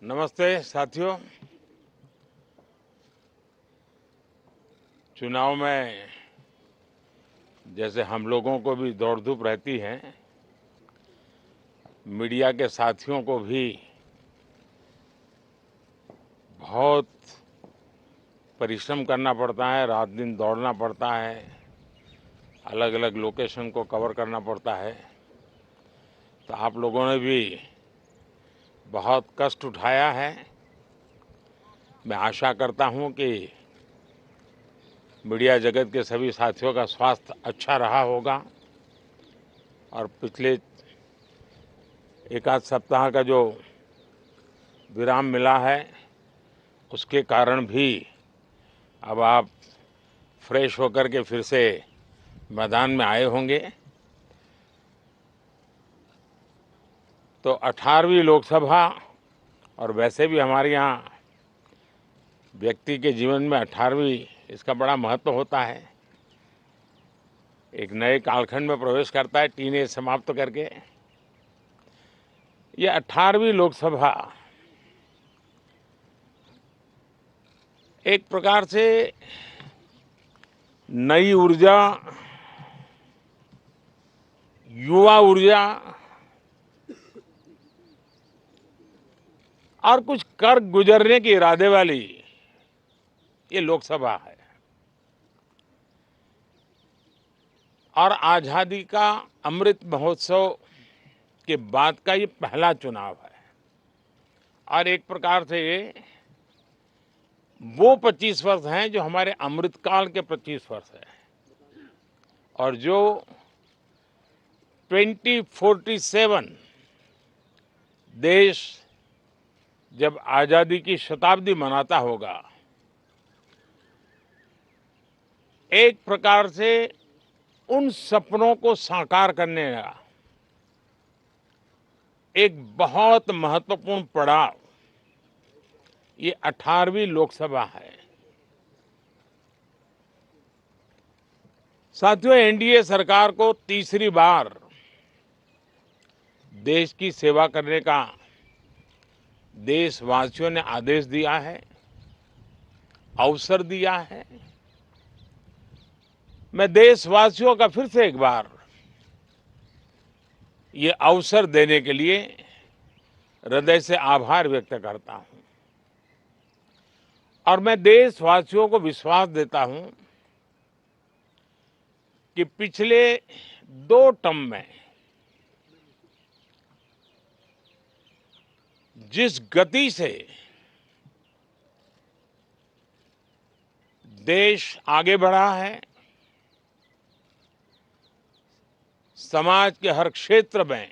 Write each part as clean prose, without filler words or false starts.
नमस्ते साथियों। चुनाव में जैसे हम लोगों को भी दौड़ धूप रहती है, मीडिया के साथियों को भी बहुत परिश्रम करना पड़ता है, रात दिन दौड़ना पड़ता है, अलग अलग लोकेशन को कवर करना पड़ता है। तो आप लोगों ने भी बहुत कष्ट उठाया है। मैं आशा करता हूं कि मीडिया जगत के सभी साथियों का स्वास्थ्य अच्छा रहा होगा और पिछले एक आध सप्ताह का जो विराम मिला है उसके कारण भी अब आप फ्रेश होकर के फिर से मैदान में आए होंगे। तो 18वीं लोकसभा, और वैसे भी हमारे यहाँ व्यक्ति के जीवन में 18वीं इसका बड़ा महत्व होता है। एक नए कालखंड में प्रवेश करता है टीनेज समाप्त करके। ये 18वीं लोकसभा एक प्रकार से नई ऊर्जा, युवा ऊर्जा और कुछ कर गुजरने के इरादे वाली ये लोकसभा है और आज़ादी का अमृत महोत्सव के बाद का ये पहला चुनाव है। और एक प्रकार से ये वो 25 वर्ष हैं जो हमारे अमृतकाल के 25 वर्ष हैं और जो 2047 देश जब आज़ादी की शताब्दी मनाता होगा, एक प्रकार से उन सपनों को साकार करने का एक बहुत महत्वपूर्ण पड़ाव ये 18वीं लोकसभा है। साथियों, एनडीए सरकार को तीसरी बार देश की सेवा करने का देशवासियों ने आदेश दिया है, अवसर दिया है। मैं देशवासियों का फिर से एक बार ये अवसर देने के लिए हृदय से आभार व्यक्त करता हूं और मैं देशवासियों को विश्वास देता हूं कि पिछले 2 टर्म में जिस गति से देश आगे बढ़ा है, समाज के हर क्षेत्र में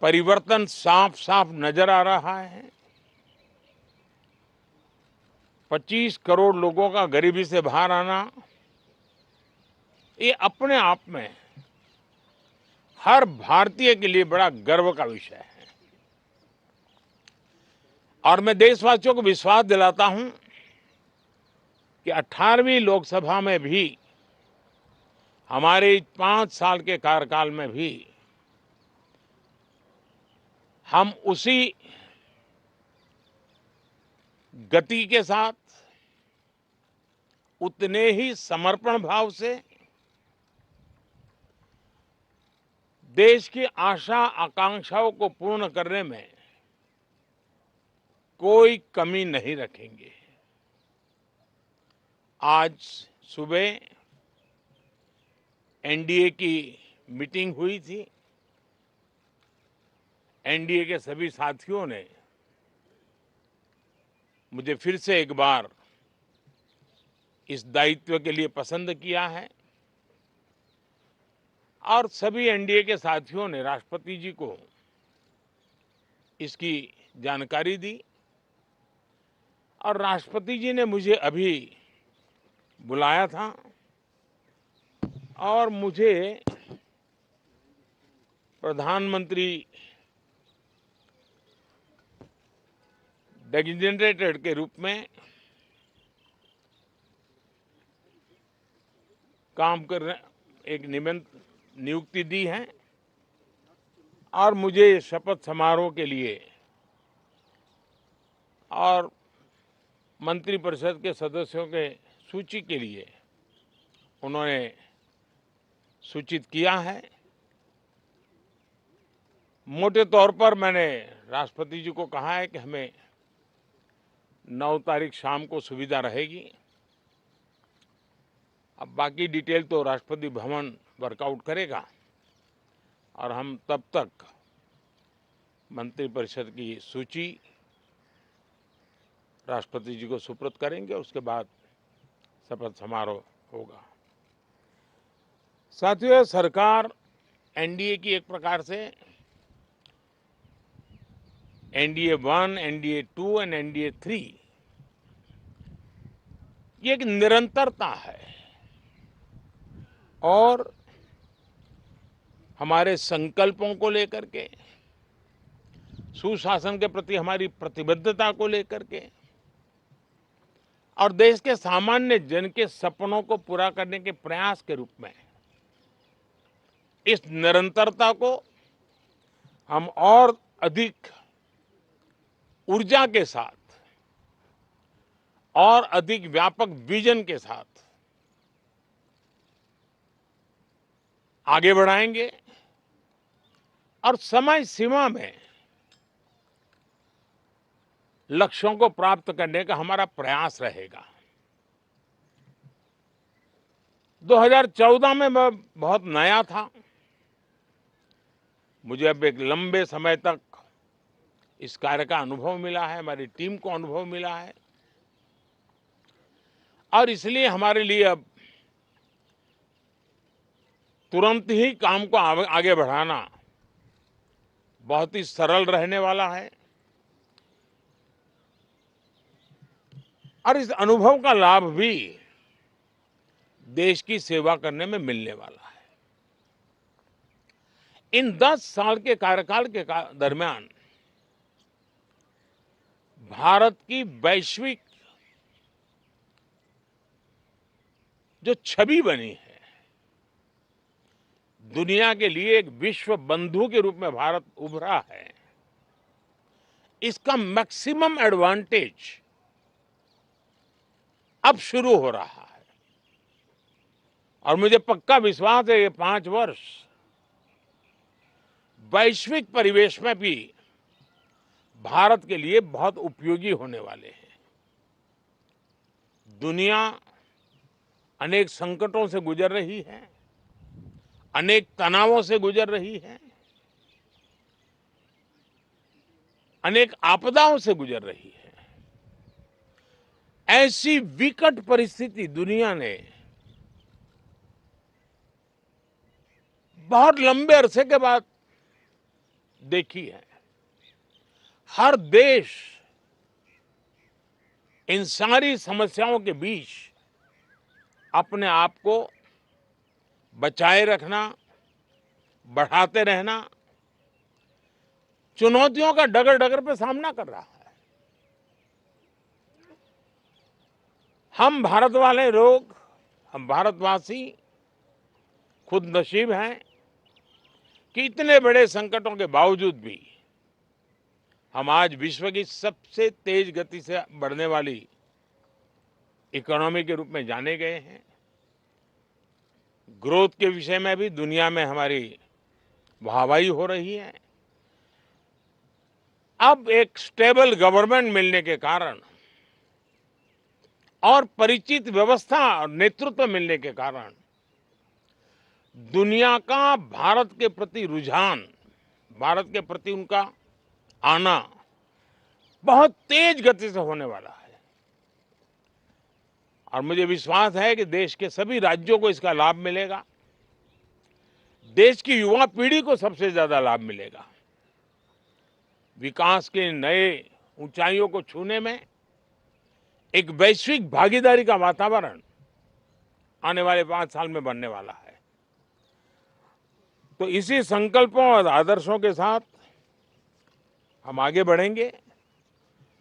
परिवर्तन साफ साफ नजर आ रहा है। 25 करोड़ लोगों का गरीबी से बाहर आना ये अपने आप में हर भारतीय के लिए बड़ा गर्व का विषय है और मैं देशवासियों को विश्वास दिलाता हूं कि 18वीं लोकसभा में भी, हमारे 5 साल के कार्यकाल में भी हम उसी गति के साथ, उतने ही समर्पण भाव से देश की आशा आकांक्षाओं को पूर्ण करने में कोई कमी नहीं रखेंगे। आज सुबह एनडीए की मीटिंग हुई थी। एनडीए के सभी साथियों ने मुझे फिर से एक बार इस दायित्व के लिए पसंद किया है और सभी एनडीए के साथियों ने राष्ट्रपति जी को इसकी जानकारी दी और राष्ट्रपति जी ने मुझे अभी बुलाया था और मुझे प्रधानमंत्री डेजिग्नेटेड के रूप में काम करने एक नियुक्ति दी है और मुझे शपथ समारोह के लिए और मंत्रिपरिषद के सदस्यों के सूची के लिए उन्होंने सूचित किया है। मोटे तौर पर मैंने राष्ट्रपति जी को कहा है कि हमें 9 तारीख शाम को सुविधा रहेगी। अब बाकी डिटेल तो राष्ट्रपति भवन वर्कआउट करेगा और हम तब तक मंत्रिपरिषद की सूची राष्ट्रपति जी को सुपुर्द करेंगे। उसके बाद शपथ समारोह होगा। साथियों, सरकार एनडीए की एक प्रकार से एनडीए 1, एनडीए 2 और एनडीए 3 ये एक निरंतरता है और हमारे संकल्पों को लेकर के, सुशासन के प्रति हमारी प्रतिबद्धता को लेकर के और देश के सामान्य जन के सपनों को पूरा करने के प्रयास के रूप में इस निरंतरता को हम और अधिक ऊर्जा के साथ और अधिक व्यापक विजन के साथ आगे बढ़ाएंगे और समय सीमा में लक्ष्यों को प्राप्त करने का हमारा प्रयास रहेगा। 2014 में मैं बहुत नया था। मुझे अब एक लंबे समय तक इस कार्य का अनुभव मिला है, हमारी टीम को अनुभव मिला है और इसलिए हमारे लिए अब तुरंत ही काम को आगे बढ़ाना बहुत ही सरल रहने वाला है और इस अनुभव का लाभ भी देश की सेवा करने में मिलने वाला है। इन 10 साल के कार्यकाल के दरमियान भारत की वैश्विक जो छवि बनी है, दुनिया के लिए एक विश्व बंधु के रूप में भारत उभरा है, इसका मैक्सिमम एडवांटेज अब शुरू हो रहा है और मुझे पक्का विश्वास है ये 5 वर्ष वैश्विक परिवेश में भी भारत के लिए बहुत उपयोगी होने वाले हैं। दुनिया अनेक संकटों से गुजर रही है, अनेक तनावों से गुजर रही है, अनेक आपदाओं से गुजर रही है। ऐसी विकट परिस्थिति दुनिया ने बहुत लंबे अरसे के बाद देखी है। हर देश इन सारी समस्याओं के बीच अपने आप को बचाए रखना, बढ़ाते रहना, चुनौतियों का डगर डगर पे सामना कर रहा है। हम भारत वाले लोग, हम भारतवासी खुद नसीब हैं कि इतने बड़े संकटों के बावजूद भी हम आज विश्व की सबसे तेज गति से बढ़ने वाली इकोनॉमी के रूप में जाने गए हैं। ग्रोथ के विषय में भी दुनिया में हमारी वाहवाही हो रही है। अब एक स्टेबल गवर्नमेंट मिलने के कारण और परिचित व्यवस्था और नेतृत्व मिलने के कारण दुनिया का भारत के प्रति रुझान, भारत के प्रति उनका आना बहुत तेज गति से होने वाला है और मुझे विश्वास है कि देश के सभी राज्यों को इसका लाभ मिलेगा। देश की युवा पीढ़ी को सबसे ज्यादा लाभ मिलेगा। विकास के नए ऊंचाइयों को छूने में एक वैश्विक भागीदारी का वातावरण आने वाले 5 साल में बनने वाला है। तो इसी संकल्पों और आदर्शों के साथ हम आगे बढ़ेंगे।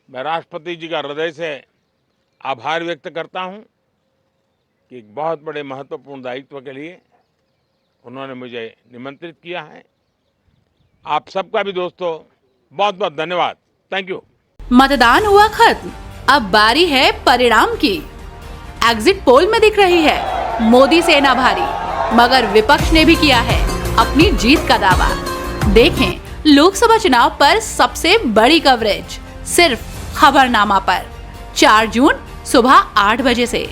मैं राष्ट्रपति जी का हृदय से आभार व्यक्त करता हूं कि एक बहुत बड़े महत्वपूर्ण दायित्व के लिए उन्होंने मुझे निमंत्रित किया है आप सबका भी दोस्तों बहुत बहुत धन्यवाद। Thank you. मतदान हुआ खत्म, अब बारी है परिणाम की। एग्जिट पोल में दिख रही है मोदी सेना भारी, मगर विपक्ष ने भी किया है अपनी जीत का दावा। देखें लोकसभा चुनाव पर सबसे बड़ी कवरेज सिर्फ खबरनामा पर 4 जून सुबह 8 बजे से।